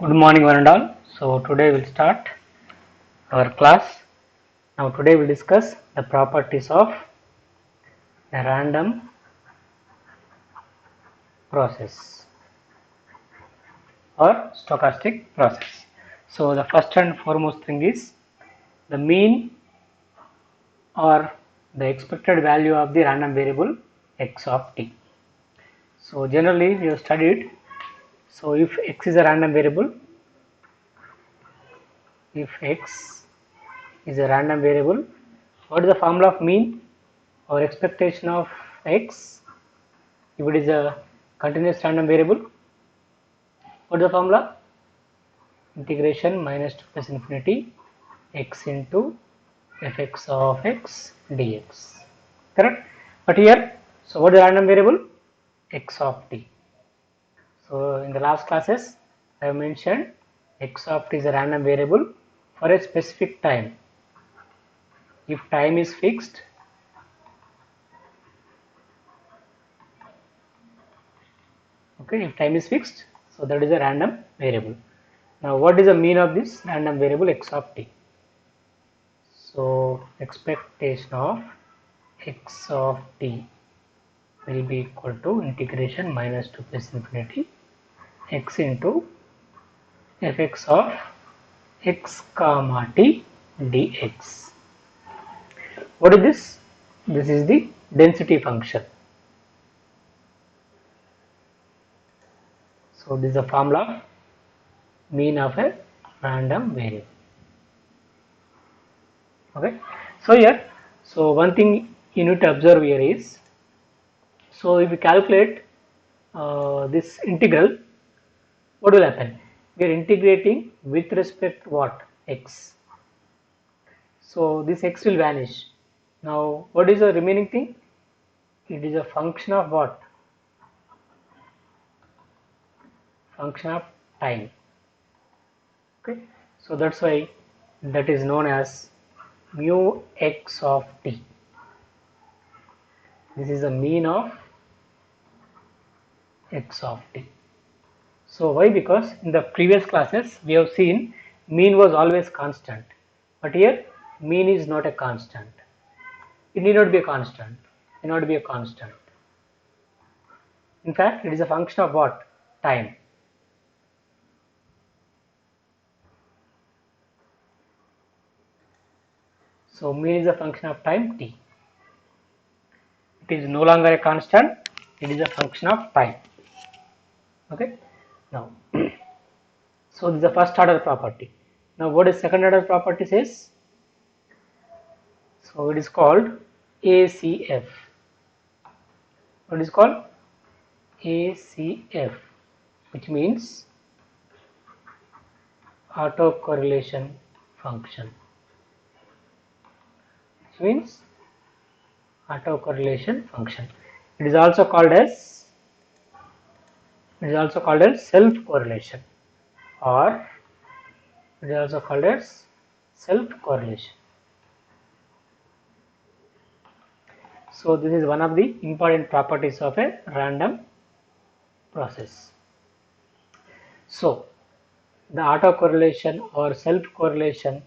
Good morning, one and all. So today we'll start our class. Now today we'll discuss the properties of a random process or stochastic process. So the first and foremost thing is the mean or the expected value of the random variable x of t. So generally we have studied. So if x is a random variable, what is the formula of mean or expectation of x? If it is a continuous random variable, what is the formula? Integration minus 2 plus infinity x into fx of x dx. Correct? But here, so what is the random variable? X of t. So in the last classes, I have mentioned x of t is a random variable for a specific time. If time is fixed, okay, if time is fixed, so that is a random variable. Now what is the mean of this random variable x of t? So expectation of x of t will be equal to integration minus 2 plus infinity x into fx of x comma t dx. What is this? This is the density function. So this is the formula mean of a random variable. Okay. So here, so one thing you need to observe here is, so if we calculate this integral, what will happen? We are integrating with respect to what? X. So this x will vanish. Now what is the remaining thing? It is a function of what? Function of time. Okay. So that's why that is known as mu x of t. This is the mean of x of t. So why? Because in the previous classes we have seen mean was always constant, but here mean is not a constant. It need not be a constant. It need not be a constant. In fact, it is a function of what? Time. So mean is a function of time t. It is no longer a constant. It is a function of time. Okay. Now, so this is the first order property. Now, what is second order property says? So it is called ACF. What is called? ACF, which means autocorrelation function. Which means autocorrelation function. It is also called as self-correlation, or it is also called as self-correlation. So this is one of the important properties of a random process. So the autocorrelation or self-correlation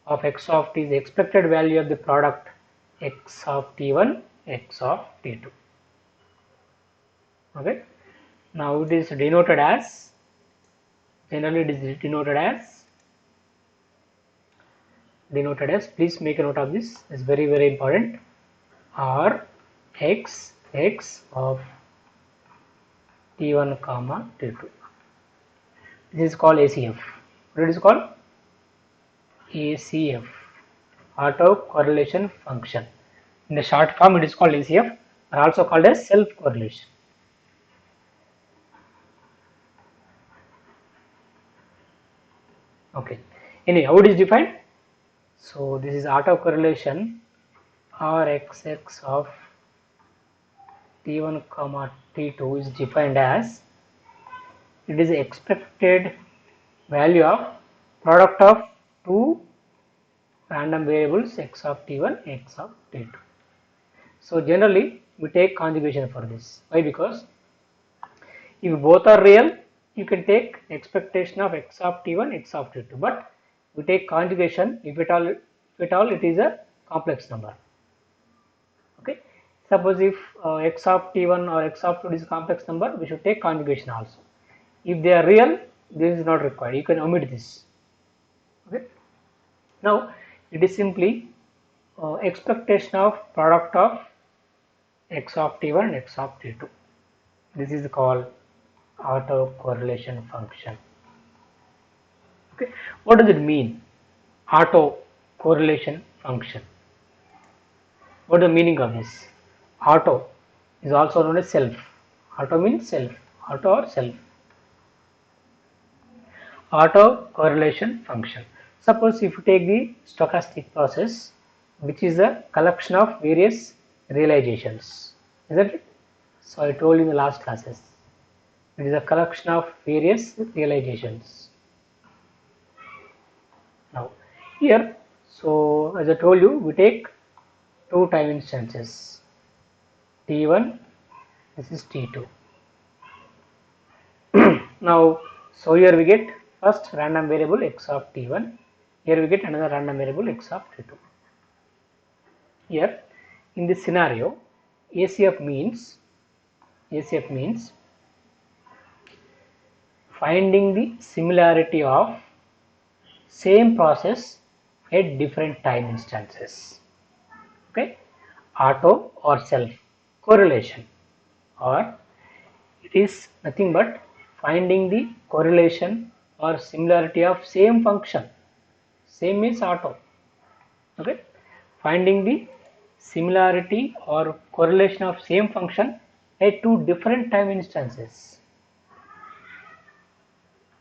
of x of t is the expected value of the product x of t1, x of t2. Okay. Now it is denoted as, generally it is denoted as, please make a note of this, it's very important, r x of t1 comma t2. This is called ACF. What it is called? ACF, autocorrelation function. In the short form it is called ACF, or also called as self-correlation. Okay. Anyway, how it is defined? So this is autocorrelation Rxx of t1 comma t2 is defined as, it is the expected value of product of two random variables x of t1, x of t2. So generally we take conjugation for this. Why? Because if both are real, you can take expectation of x of t1, x of t2, but we take conjugation if at all it is a complex number. Okay, suppose if x of t1 or x of 2 is a complex number, we should take conjugation also. If they are real, this is not required, you can omit this. Okay, now it is simply expectation of product of x of t1 and x of t2. This is called autocorrelation function. Okay, what does it mean? Autocorrelation function. What is the meaning of this? Auto is also known as self. Auto means self. Auto or self. Autocorrelation function. Suppose if you take the stochastic process, which is a collection of various realizations, isn't it? So I told you in the last classes, it is a collection of various realizations. Now here, so as I told you, we take two time instances, t1, this is t2. Now, so here we get first random variable x of t1, here we get another random variable x of t2. Here in this scenario, ACF means finding the similarity of same process at different time instances. Okay, auto or self correlation, or it is nothing but finding the correlation or similarity of same function. Same means auto. Okay, finding the similarity or correlation of same function at two different time instances.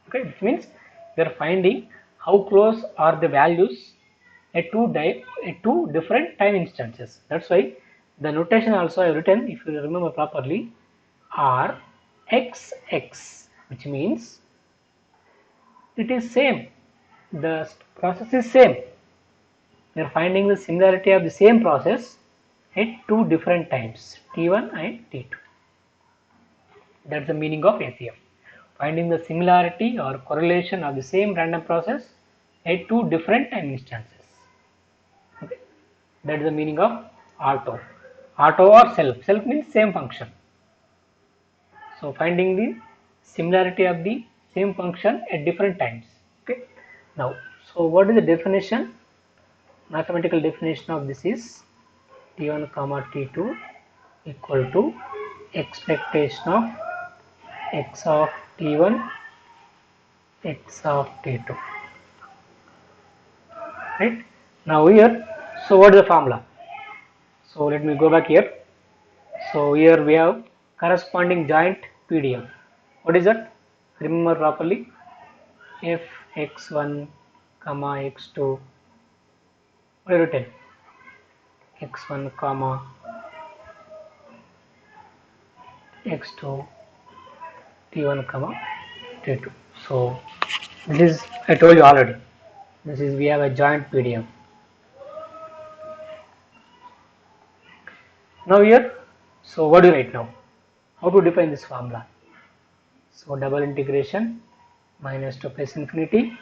Okay, which means we are finding how close are the values at two different time instances. That's why the notation also I have written, if you remember properly, are XX, which means it is same. The process is same. We are finding the similarity of the same process at two different times, t1 and t2. That's the meaning of ACF. Finding the similarity or correlation of the same random process at two different time instances. Okay, that is the meaning of auto. Auto or self. Self means same function. So finding the similarity of the same function at different times. Okay. Now, so what is the definition? Mathematical definition of this is t1 comma t2 equal to expectation of x of t1, x of t2. Right. Now here, so what is the formula? So let me go back here. So here we have corresponding joint PDM. What is that? Remember properly. F x1 comma x2. What is written? x1 comma x2 t1 comma t2. So this is, I told you already, this is, we have a joint PDM. Now here, so what do you write now? How to define this formula? So double integration minus to plus infinity,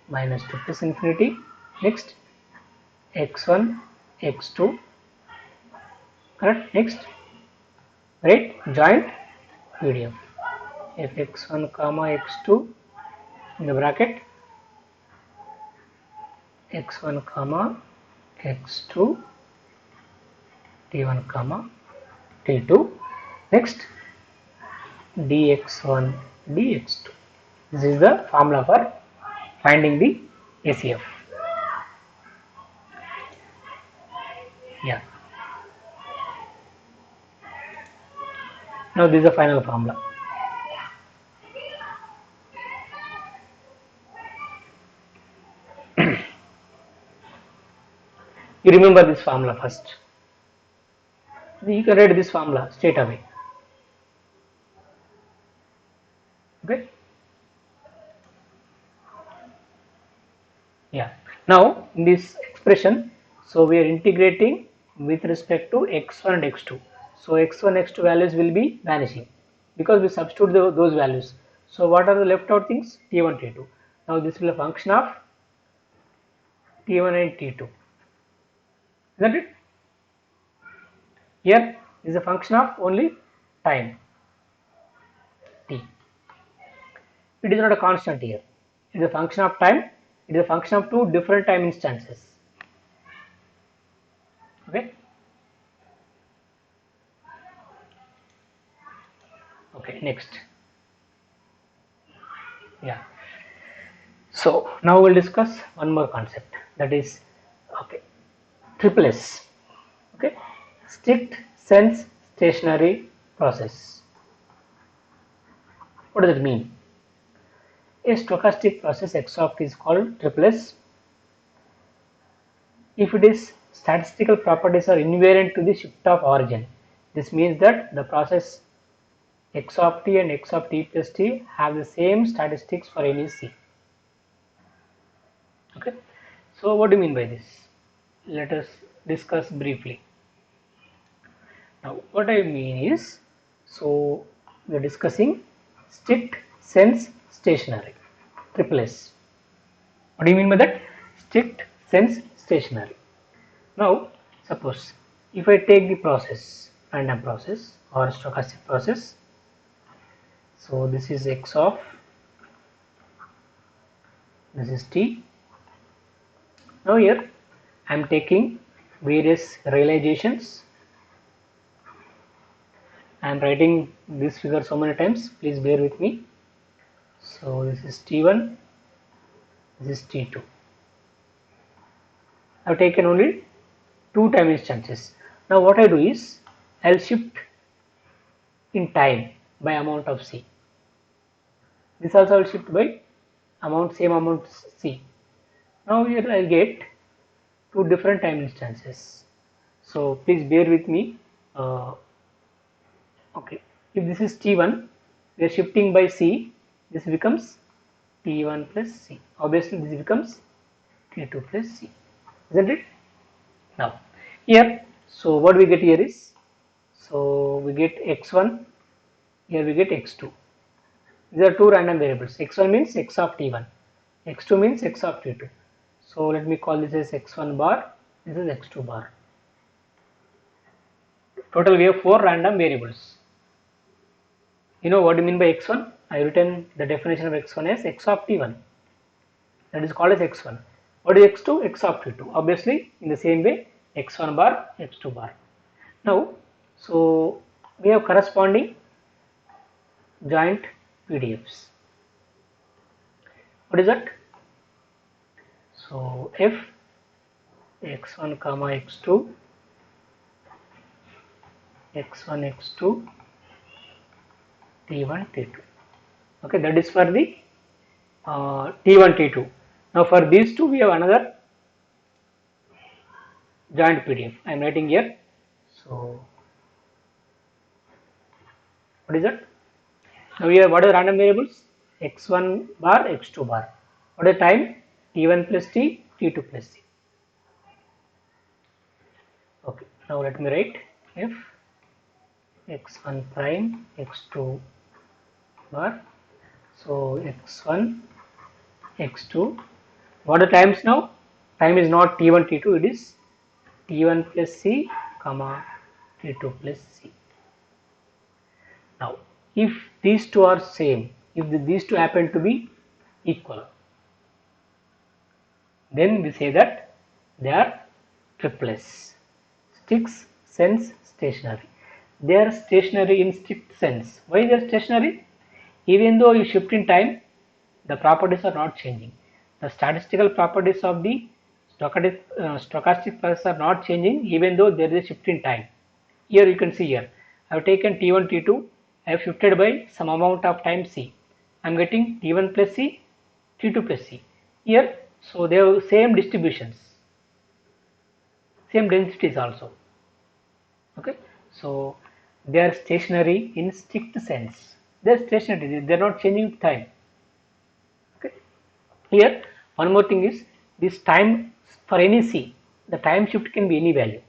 minus to plus infinity. Next x1 x2, correct? Next, right, joint PDM. F x1 comma x2 in the bracket, x1 comma x2 t1 comma t2. Next dx1 dx2. This is the formula for finding the ACF. Yeah. Now this is the final formula. You remember this formula first. You can write this formula straight away. Okay. Yeah. Now in this expression, so we are integrating with respect to x1 and x2. So x1, x2 values will be vanishing because we substitute those values. So what are the left out things? T1, T2. Now this will be a function of T1 and T2, isn't it? Here is a function of only time T. It is not a constant here. It is a function of time. It is a function of two different time instances. Okay. Okay. Next. Yeah. So now we'll discuss one more concept, that is, okay, triple S. Okay, strict sense stationary process. What does it mean? A stochastic process x of t is called triple S if it is statistical properties are invariant to the shift of origin. This means that the process x of t and x of t plus t have the same statistics for any c. Okay, so what do you mean by this? Let us discuss briefly. Now what I mean is, so we are discussing strict sense stationary, triple S. What do you mean by that? Strict sense stationary. Now suppose if I take the process, random process or stochastic process, so this is x of, this is t. Now here I am taking various realizations. I am writing this figure so many times, please bear with me. So this is T1, this is T2. I have taken only two time instances. Now what I do is, I will shift in time by amount of C. This also I will shift by amount, same amount C. Now here I get two different time instances. So please bear with me. Okay, if this is T1, we are shifting by C, this becomes T1 plus C. Obviously this becomes T2 plus C, isn't it? Now here, so what we get here is, so we get x1, here we get x2. These are two random variables. X1 means x of T1, x2 means x of T2. So let me call this as x1 bar, this is x2 bar. Total we have four random variables. You know what do you mean by x1? I written the definition of x1 as x of t1. That is called as x1. What is x2? X of t2. Obviously, in the same way, x1 bar, x2 bar. Now, so we have corresponding joint PDFs. What is that? So f x1 comma x2, x1 x2, T1 T2. Okay, that is for the T1 T2. Now for these two we have another joint PDF. I am writing here. So what is that? Now here what are the random variables? X1 bar, X2 bar. What is the time? T1 plus T, T2 plus C. Okay, now let me write f x1 prime, x2 bar. So x1, x2. What are the times now? Time is not T1, T2, it is T1 plus C, comma T2 plus C. Now, if these two are same, if these two happen to be equal, then we say that they are triplets. Strict sense stationary. They are stationary in strict sense. Why they are stationary? Even though you shift in time, the properties are not changing. The statistical properties of the stochastic process are not changing even though there is a shift in time. Here you can see here, I have taken T1, T2, I have shifted by some amount of time C. I am getting T1 plus C, T2 plus C. Here, so they have same distributions, same densities also. Okay, so they are stationary in strict sense. They are stationary, they are not changing with time. Okay, here one more thing is, this time for any C, the time shift can be any value.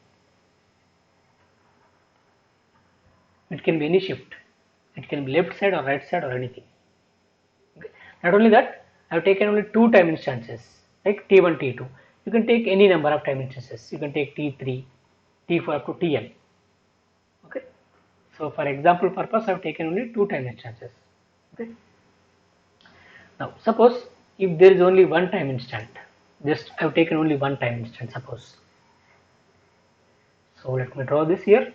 It can be any shift. It can be left side or right side or anything. Not only that, I have taken only two time instances like t1, t2. You can take any number of time instances. You can take t3, t4 up to tn. Okay. So for example purpose, I have taken only two time instances. Okay. Now suppose if there is only one time instant, just I have taken only one time instant. Suppose. So let me draw this here.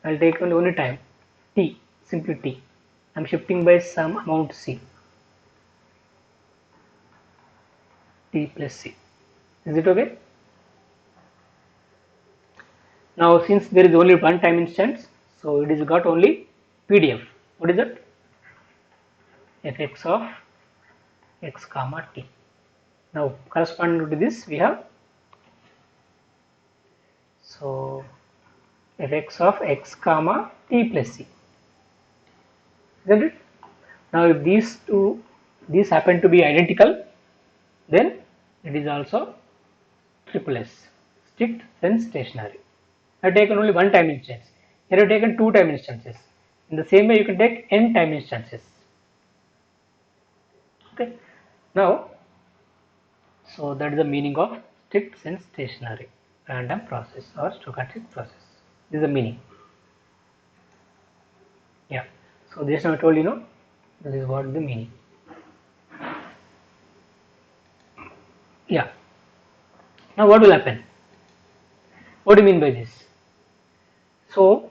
I'll take only time t, simply t. I'm shifting by some amount c, t plus c. Is it okay? Now since there is only one time instance, so it is got only PDF. What is it? Fx of x comma t. Now corresponding to this we have, so fx of x comma t plus c. Isn't it? Now if these happen to be identical, then it is also triple S, strict sense stationary. I have taken only one time instance. Here I have taken two time instances. In the same way you can take n time instances. Okay. Now, so that is the meaning of strict sense stationary random process or stochastic process. This is the meaning. Yeah. So this now I told this is what the meaning. Yeah. Now what will happen? What do you mean by this? So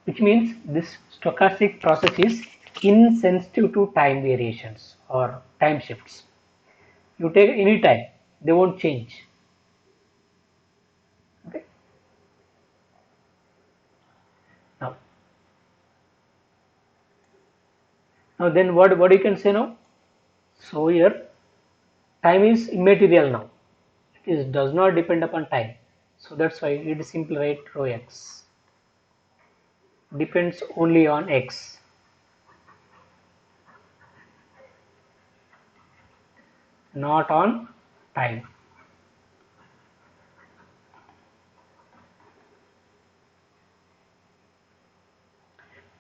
which means this stochastic process is insensitive to time variations or time shifts. You take any time, they won't change. Okay. Now then what you can say now? So here time is immaterial now. It does not depend upon time. So that's why it is simply write rho x. Depends only on x. Not on time.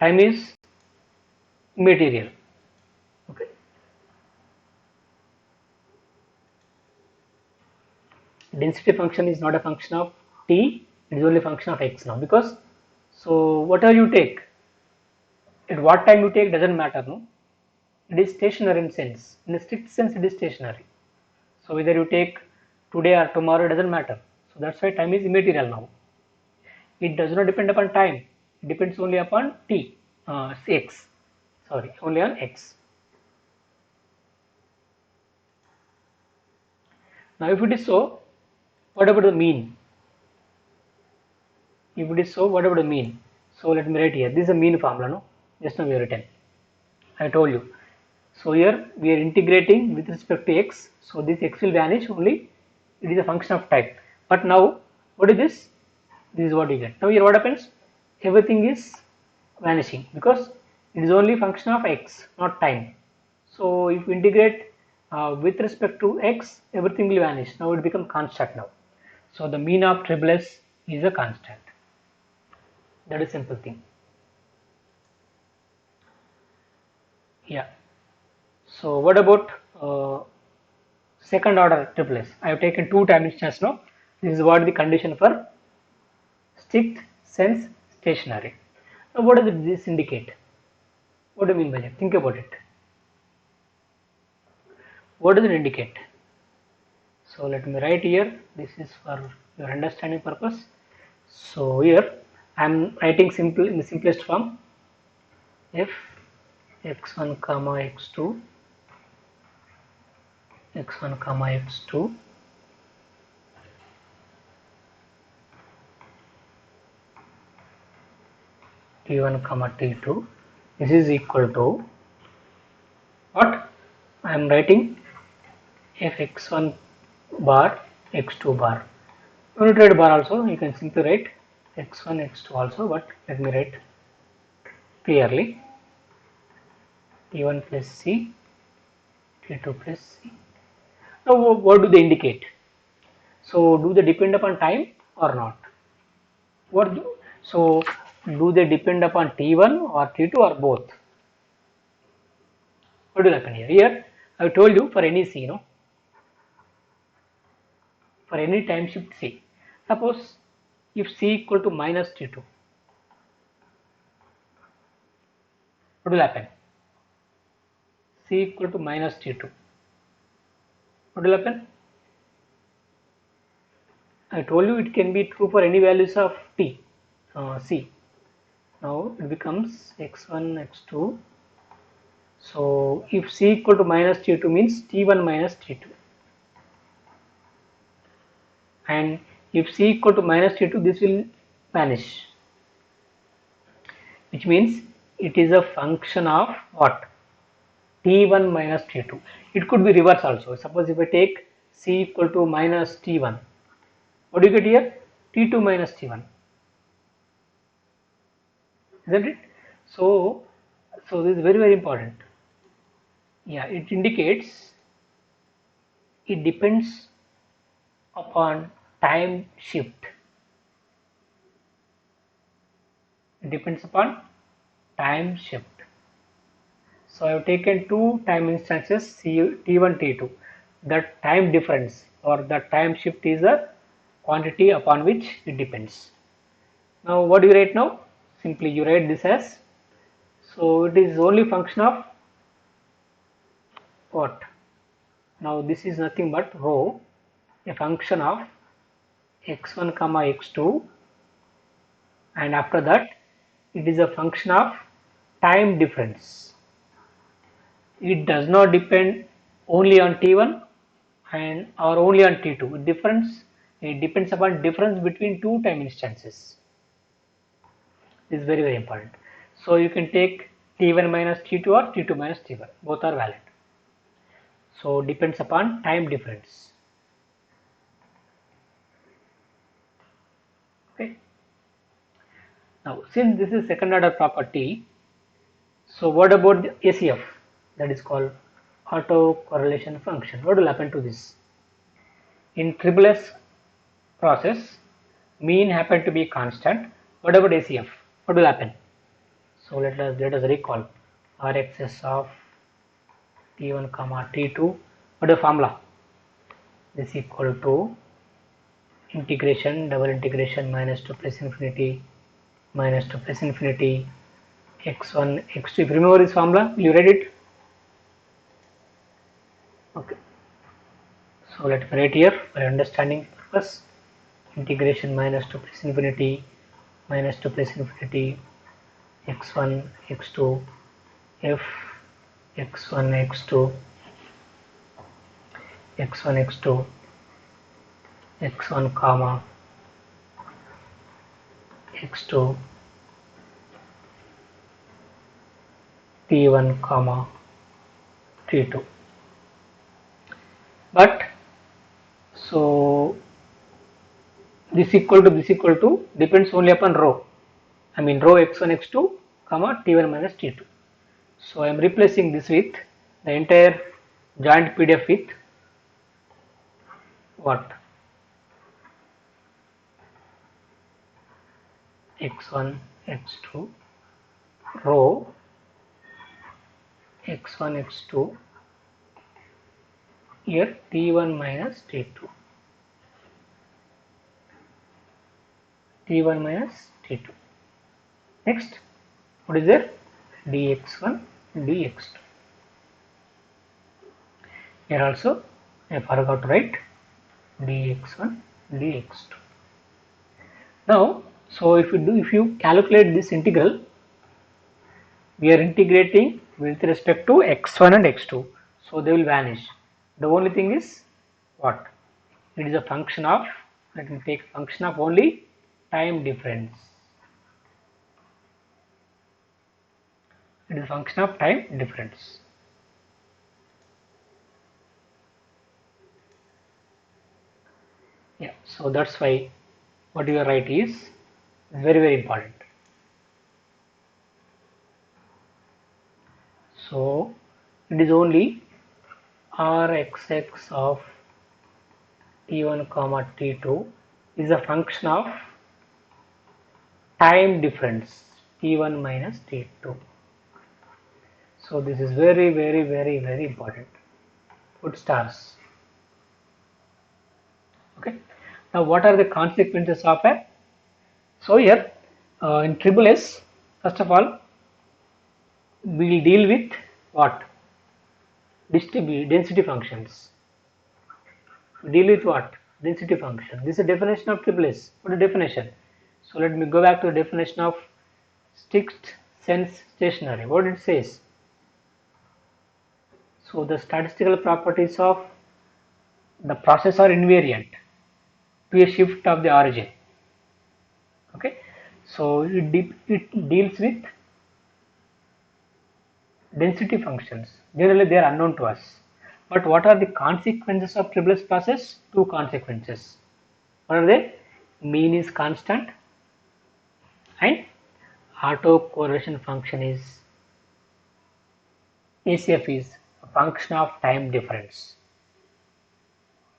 Time is immaterial. Okay. Density function is not a function of t, it is only a function of x now, because so whatever you take, at what time you take doesn't matter, no? It is stationary in sense. In a strict sense it is stationary. So whether you take today or tomorrow, it doesn't matter. So that's why time is immaterial now. It does not depend upon time. It depends only upon t, x. Sorry, only on x. Now if it is so, what about the mean? If it is so, what about the mean? So let me write here. This is a mean formula, no? Just now we have written. I told you. So here we are integrating with respect to x. So this x will vanish only. It is a function of time. But now, what is this? This is what you get. Now here what happens? Everything is vanishing because it is only function of x, not time. So if you integrate with respect to x, everything will vanish. Now it becomes constant now. So the mean of triple S is a constant. That is simple thing. Yeah. So what about second order triple S? I have taken two time instance now. This is what the condition for strict sense stationary. Now what does this indicate? What do you mean by that? Think about it. What does it indicate? So let me write here. This is for your understanding purpose. So here I am writing simple in the simplest form. F x1 comma x2 x1 comma x2 t1 comma t2, this is equal to what? I am writing fx1 bar x2 bar. You need to write bar also, you can simply write x1 x2 also, but let me write clearly t1 plus c t2 plus c. Now what do they indicate? So do they depend upon time or not? So do they depend upon t1 or t2 or both? What will happen here? Here I have told you for any c, for any time shift c. Suppose if c equal to minus t2, what will happen? C equal to minus t2. What will happen? I told you it can be true for any values of t, c. Now it becomes x1, x2. So if c equal to minus t2 means t1 minus t2. And if c equal to minus t2, this will vanish. Which means it is a function of what? T1 minus T2. It could be reverse also. Suppose if I take C equal to minus T1, what do you get here? T2 minus T1. Isn't it? So this is very, very important. Yeah, it indicates it depends upon time shift. It depends upon time shift. So I have taken two time instances T1, T2. That time difference or the time shift is a quantity upon which it depends. Now what do you write now? Simply you write this as, so it is only function of what? Now this is nothing but rho, a function of x1 comma x2, and after that it is a function of time difference. It does not depend only on t1 and or only on t2. It depends upon difference between two time instances. This is very, very important. So you can take t1 minus t2 or t2 minus t1. Both are valid. So depends upon time difference. Okay. Now since this is second order property, so what about the ACF? That is called autocorrelation function. What will happen to this? In triple S process, mean happen to be constant. What about ACF? What will happen? So let us recall RXS of T1 comma T2. What is the formula? This equal to integration, double integration, minus to plus infinity, minus to plus infinity, x1, x2. If you remember this formula, will you read it? Okay. So let me write here for understanding purpose. Integration minus to plus infinity, minus to plus infinity, x1, x2, f x1, x2, x1, x2, x1 comma x2, t1 comma t2. But so this equal to depends only upon row. I mean row x1, x2 comma t1 minus t2. So I am replacing this with the entire joint PDF with what? x1, x2, row x1, x2, here t1 minus t2, t1 minus t2. Next, what is there? dx1, dx2. Here also I forgot to write dx1, dx2. Now, so if you calculate this integral, we are integrating with respect to x1 and x2, so they will vanish. The only thing is what? It is a function of, let me take function of only time difference. It is a function of time difference. Yeah, so that's why what you are write is very, very important. So it is only Rxx of t1 comma t2 is a function of time difference t1 minus t2. So this is very important. Put stars. Okay. Now what are the consequences of a? So here in triple S, first of all, we will deal with what? Density functions. We deal with what? Density function. This is a definition of triple S. What is the definition? So let me go back to the definition of strict sense stationary. What it says? So the statistical properties of the process are invariant to a shift of the origin. Okay, so it deals with density functions. Generally they are unknown to us. But what are the consequences of triple S process? Two consequences. What are they? Mean is constant and autocorrelation function is ACF is a function of time difference.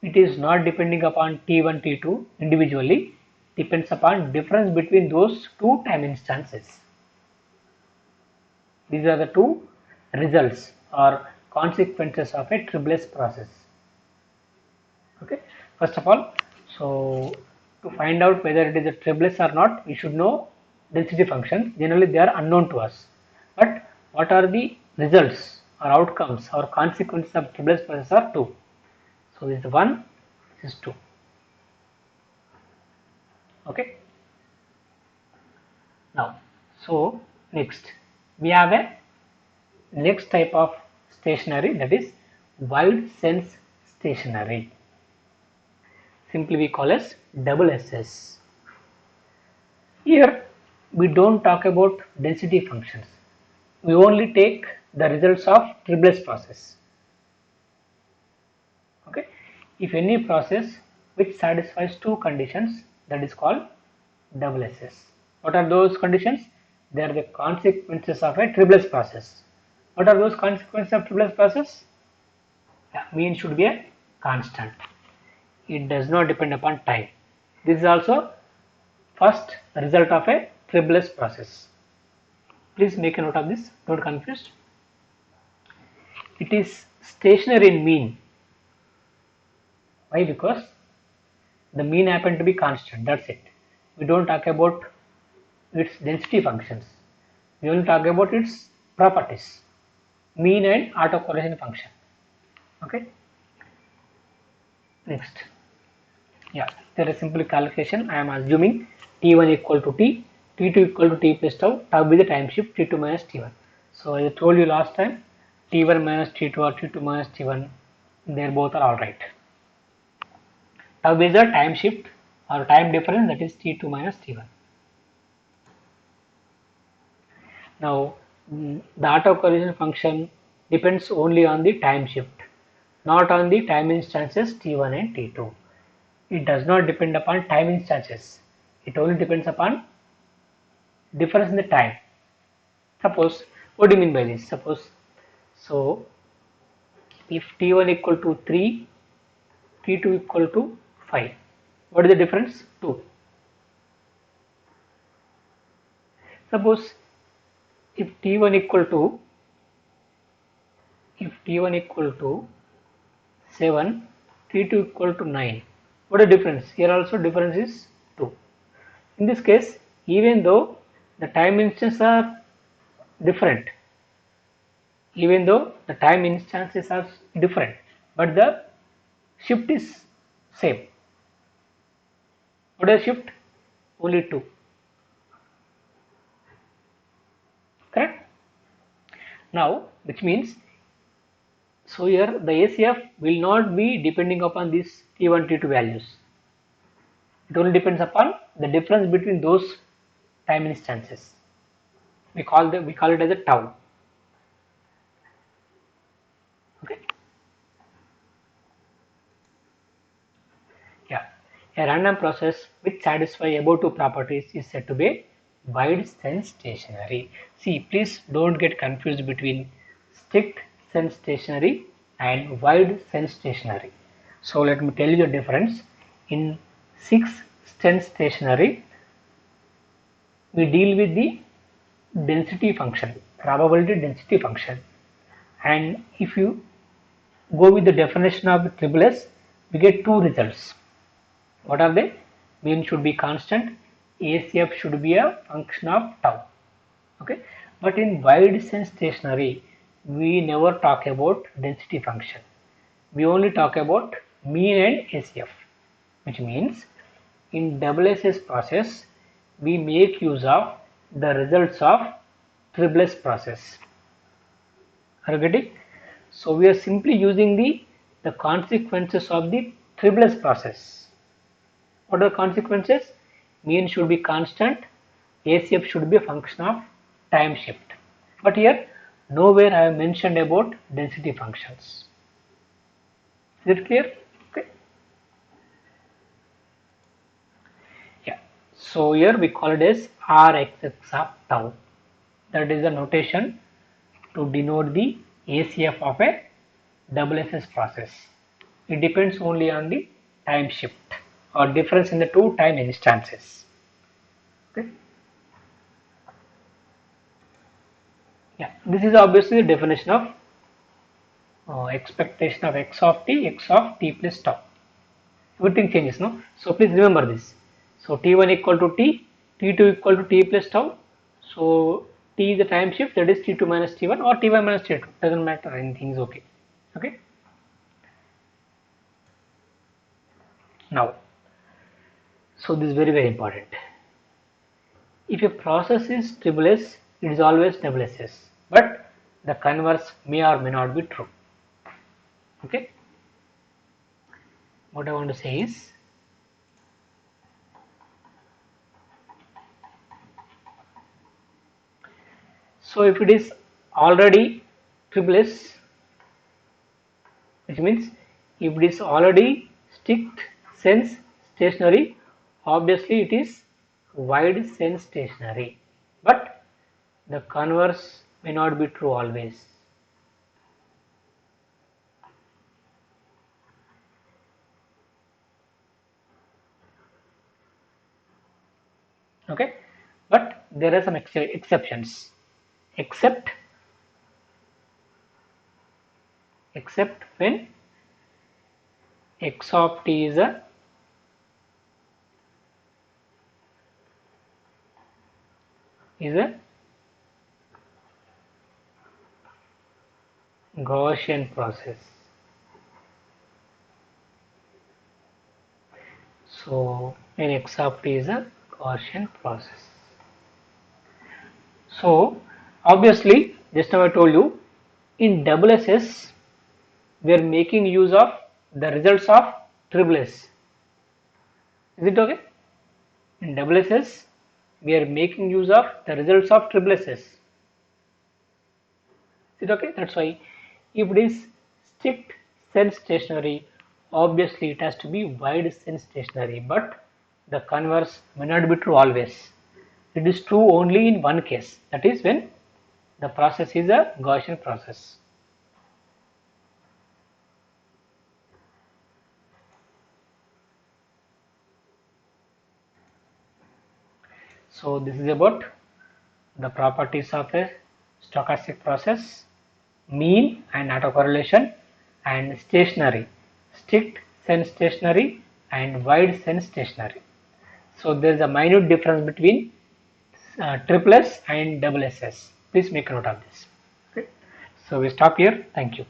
It is not depending upon T1, T2 individually, depends upon difference between those two time instances. These are the two results or consequences of a triple S process. Okay, first of all, so to find out whether it is a triple S or not, we should know density functions. Generally they are unknown to us, but what are the results or outcomes or consequences of triple S process are two. So this is 1, this is 2. Okay. Now, so next we have a next type of stationary, that is wide sense stationary. Simply we call as double SS. Here we don't talk about density functions. We only take the results of triple S process. Okay. If any process which satisfies two conditions, that is called double SS. What are those conditions? They are the consequences of a triple S process. What are those consequences of triple S process? Yeah, mean should be a constant. It does not depend upon time. This is also first result of a triple S process. Please make a note of this, don't confuse. It is stationary in mean. Why? Because the mean happen to be constant, that's it. We don't talk about its density functions. We only talk about its properties, mean and autocorrelation function. Okay. Next. Yeah, there is simple calculation. I am assuming T1 equal to T, T2 equal to T plus tau, tau be the time shift, T2 minus T1. So I told you last time, T1 minus T2 or T2 minus T1, they both are alright. Tau is the time shift or time difference, that is T2 minus T1. Now the autocorrelation function depends only on the time shift, not on the time instances T1 and T2. It does not depend upon time instances. It only depends upon difference in the time. Suppose, what do you mean by this? Suppose, so if T1 equal to 3, T2 equal to 5, what is the difference? 2. Suppose if T1 equal to 7, T2 equal to 9, what is the difference? Here also difference is 2. In this case, even though the time instances are different, but the shift is same. What is shift? Only 2. Correct? Now, which means, so here the ACF will not be depending upon these T1, T2 values. It only depends upon the difference between those time instances. We call it as a tau. Okay. Yeah. A random process which satisfies above two properties is said to be wide sense stationary. See, please don't get confused between strict sense stationary and wide sense stationary. So let me tell you the difference. In 6 sense stationary, we deal with the density function, probability density function. And if you go with the definition of triple S, we get two results. What are they? Mean should be constant, ACF should be a function of tau. Okay, but in wide sense stationary, we never talk about density function. We only talk about mean and ACF, which means in SSS process, we make use of the results of triple S process. Are you getting? So we are simply using the consequences of the triple S process. What are the consequences? Mean should be constant, ACF should be a function of time shift. But here, nowhere I have mentioned about density functions. Is it clear? Okay. Yeah. So here we call it as Rxx of tau. That is the notation to denote the ACF of a SSS process. It depends only on the time shift or difference in the two time instances. Okay. Yeah, this is obviously the definition of expectation of x of t plus tau. Everything changes, no? So please remember this. So t1 equal to t, t2 equal to t plus tau. So t is the time shift, that is t2 minus t1 or t1 minus t2. Doesn't matter, anything is okay. Okay. Now, so this is very important. If a process is triple S, it is always double SS, but the converse may or may not be true. Okay. What I want to say is, so if it is already triple S, which means if it is already strict sense stationary, obviously it is wide sense stationary, but the converse may not be true always. Okay, but there are some exceptions, except when x of t is a Gaussian process. So when x of t is a Gaussian process. So obviously, just now I told you, in SSS we are making use of the results of triple S. Is it okay? In SSS we are making use of the results of triple SS. Is it okay? That's why if it is strict sense stationary, obviously it has to be wide sense stationary, but the converse may not be true always. It is true only in one case, that is when the process is a Gaussian process. So this is about the properties of a stochastic process, mean and autocorrelation, and stationary, strict sense stationary and wide sense stationary. So there is a minute difference between triple S and double SS. Please make note of this. Okay. So we stop here. Thank you.